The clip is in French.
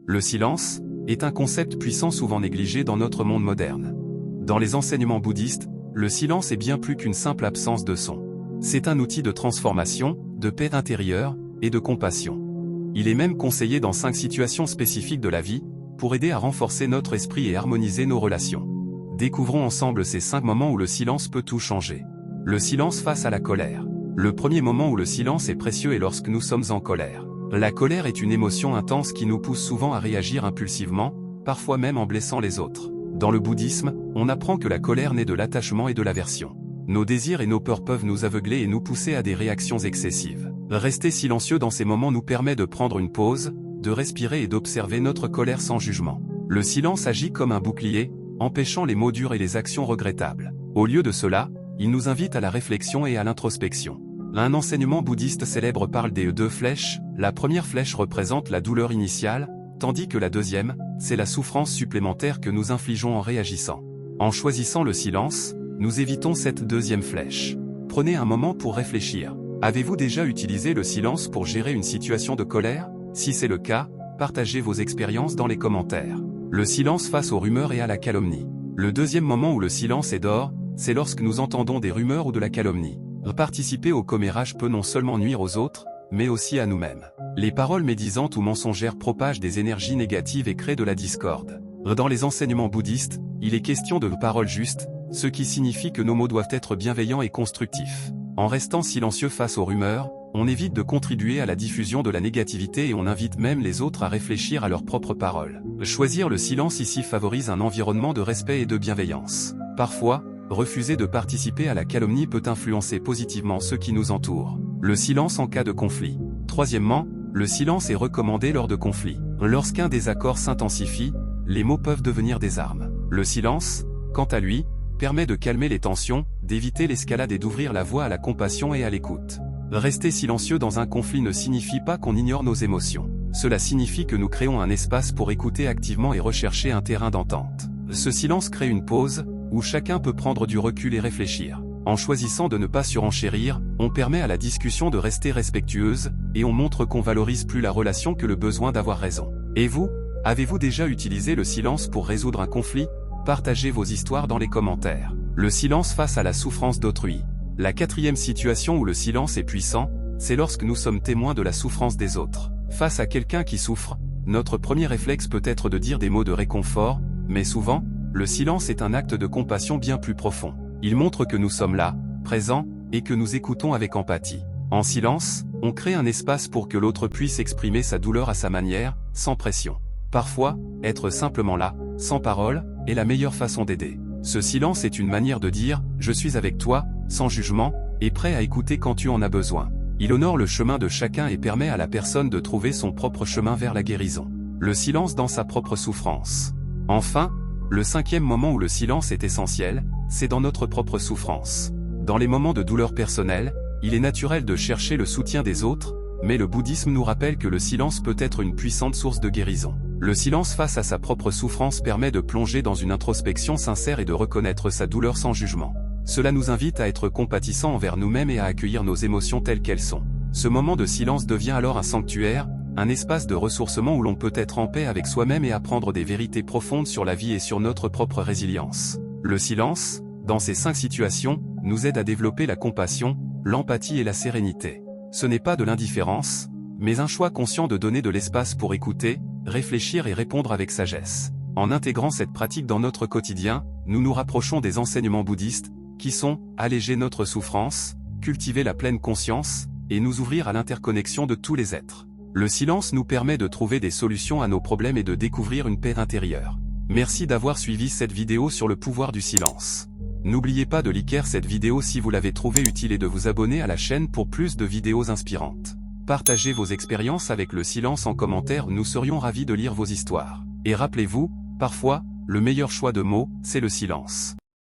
Le silence est un concept puissant souvent négligé dans notre monde moderne. Dans les enseignements bouddhistes, le silence est bien plus qu'une simple absence de son. C'est un outil de transformation, de paix intérieure et de compassion. Il est même conseillé dans 5 situations spécifiques de la vie, pour aider à renforcer notre esprit et harmoniser nos relations. Découvrons ensemble ces 5 moments où le silence peut tout changer. Le silence face à la colère. Le premier moment où le silence est précieux est lorsque nous sommes en colère. La colère est une émotion intense qui nous pousse souvent à réagir impulsivement, parfois même en blessant les autres. Dans le bouddhisme, on apprend que la colère naît de l'attachement et de l'aversion. Nos désirs et nos peurs peuvent nous aveugler et nous pousser à des réactions excessives. Rester silencieux dans ces moments nous permet de prendre une pause, de respirer et d'observer notre colère sans jugement. Le silence agit comme un bouclier, empêchant les mots durs et les actions regrettables. Au lieu de cela, il nous invite à la réflexion et à l'introspection. Un enseignement bouddhiste célèbre parle des 2 flèches. La première flèche représente la douleur initiale, tandis que la deuxième, c'est la souffrance supplémentaire que nous infligeons en réagissant. En choisissant le silence, nous évitons cette deuxième flèche. Prenez un moment pour réfléchir. Avez-vous déjà utilisé le silence pour gérer une situation de colère? Si c'est le cas, partagez vos expériences dans les commentaires. Le silence face aux rumeurs et à la calomnie. Le deuxième moment où le silence est d'or, c'est lorsque nous entendons des rumeurs ou de la calomnie. Participer au commérage peut non seulement nuire aux autres, mais aussi à nous-mêmes. Les paroles médisantes ou mensongères propagent des énergies négatives et créent de la discorde. Dans les enseignements bouddhistes, il est question de paroles justes, ce qui signifie que nos mots doivent être bienveillants et constructifs. En restant silencieux face aux rumeurs, on évite de contribuer à la diffusion de la négativité et on invite même les autres à réfléchir à leurs propres paroles. Choisir le silence ici favorise un environnement de respect et de bienveillance. Parfois, refuser de participer à la calomnie peut influencer positivement ceux qui nous entourent. Le silence en cas de conflit. Troisièmement, le silence est recommandé lors de conflits. Lorsqu'un désaccord s'intensifie, les mots peuvent devenir des armes. Le silence, quant à lui, permet de calmer les tensions, d'éviter l'escalade et d'ouvrir la voie à la compassion et à l'écoute. Rester silencieux dans un conflit ne signifie pas qu'on ignore nos émotions. Cela signifie que nous créons un espace pour écouter activement et rechercher un terrain d'entente. Ce silence crée une pause, où chacun peut prendre du recul et réfléchir. En choisissant de ne pas surenchérir, on permet à la discussion de rester respectueuse, et on montre qu'on valorise plus la relation que le besoin d'avoir raison. Et vous, avez-vous déjà utilisé le silence pour résoudre un conflit? Partagez vos histoires dans les commentaires. Le silence face à la souffrance d'autrui. La 4e situation où le silence est puissant, c'est lorsque nous sommes témoins de la souffrance des autres. Face à quelqu'un qui souffre, notre premier réflexe peut être de dire des mots de réconfort, mais souvent, le silence est un acte de compassion bien plus profond. Il montre que nous sommes là, présents, et que nous écoutons avec empathie. En silence, on crée un espace pour que l'autre puisse exprimer sa douleur à sa manière, sans pression. Parfois, être simplement là, sans parole, est la meilleure façon d'aider. Ce silence est une manière de dire « je suis avec toi », sans jugement, et prêt à écouter quand tu en as besoin. Il honore le chemin de chacun et permet à la personne de trouver son propre chemin vers la guérison. Le silence dans sa propre souffrance. Enfin, le 5e moment où le silence est essentiel, c'est dans notre propre souffrance. Dans les moments de douleur personnelle, il est naturel de chercher le soutien des autres, mais le bouddhisme nous rappelle que le silence peut être une puissante source de guérison. Le silence face à sa propre souffrance permet de plonger dans une introspection sincère et de reconnaître sa douleur sans jugement. Cela nous invite à être compatissants envers nous-mêmes et à accueillir nos émotions telles qu'elles sont. Ce moment de silence devient alors un sanctuaire, un espace de ressourcement où l'on peut être en paix avec soi-même et apprendre des vérités profondes sur la vie et sur notre propre résilience. Le silence, dans ces 5 situations, nous aide à développer la compassion, l'empathie et la sérénité. Ce n'est pas de l'indifférence, mais un choix conscient de donner de l'espace pour écouter, réfléchir et répondre avec sagesse. En intégrant cette pratique dans notre quotidien, nous nous rapprochons des enseignements bouddhistes, qui sont alléger notre souffrance, cultiver la pleine conscience, et nous ouvrir à l'interconnexion de tous les êtres. Le silence nous permet de trouver des solutions à nos problèmes et de découvrir une paix intérieure. Merci d'avoir suivi cette vidéo sur le pouvoir du silence. N'oubliez pas de liker cette vidéo si vous l'avez trouvée utile et de vous abonner à la chaîne pour plus de vidéos inspirantes. Partagez vos expériences avec le silence en commentaire, nous serions ravis de lire vos histoires. Et rappelez-vous, parfois, le meilleur choix de mots, c'est le silence.